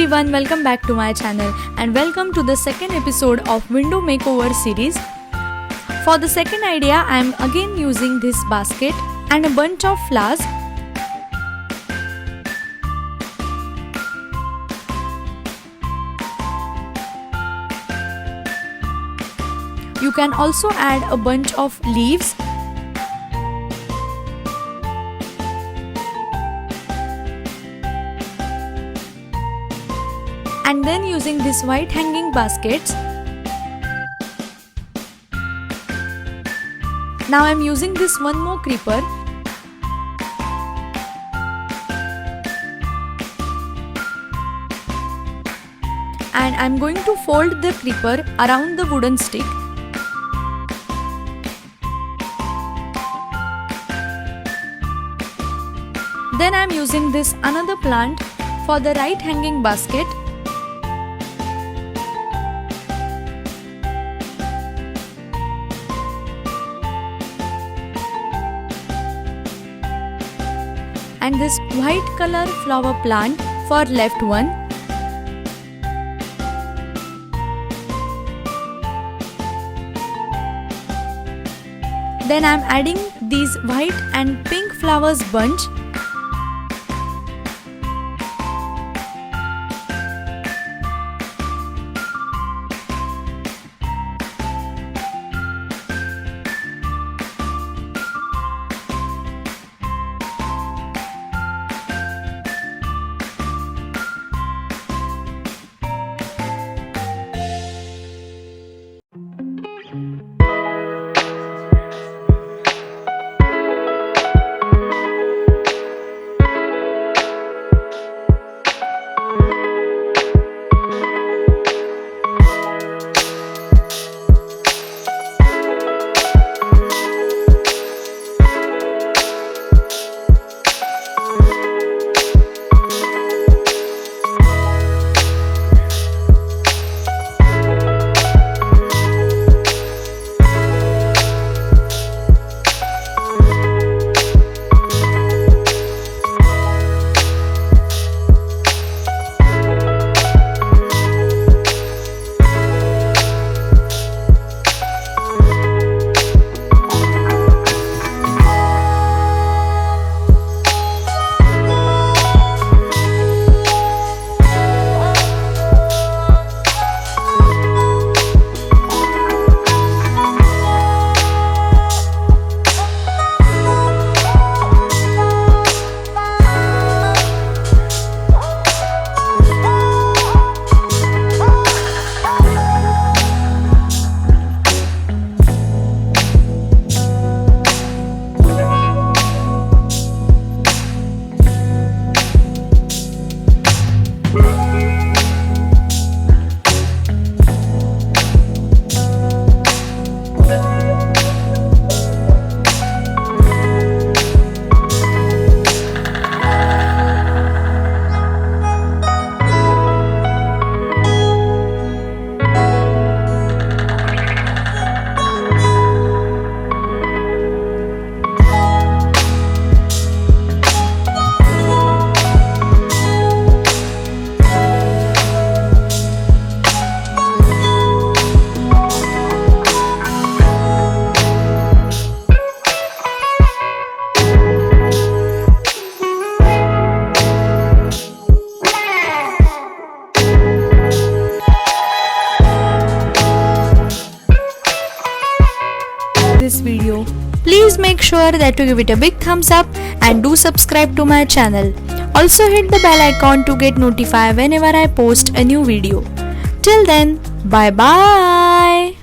everyone, welcome back to my channel and welcome to the second episode of Window Makeover series. For the second idea, I am again using this basket and a bunch of flowers. You can also add a bunch of leaves. And then using this white hanging baskets. Now I am using this one more creeper. And I am going to fold the creeper around the wooden stick. Then I am using this another plant for the right hanging basket. And this white color flower plant for left one. Then I am adding these white and pink flowers bunch. This video, please make sure that you give it a big thumbs up and do subscribe to my channel. Also hit the bell icon to get notified whenever I post a new video. Till then, bye bye.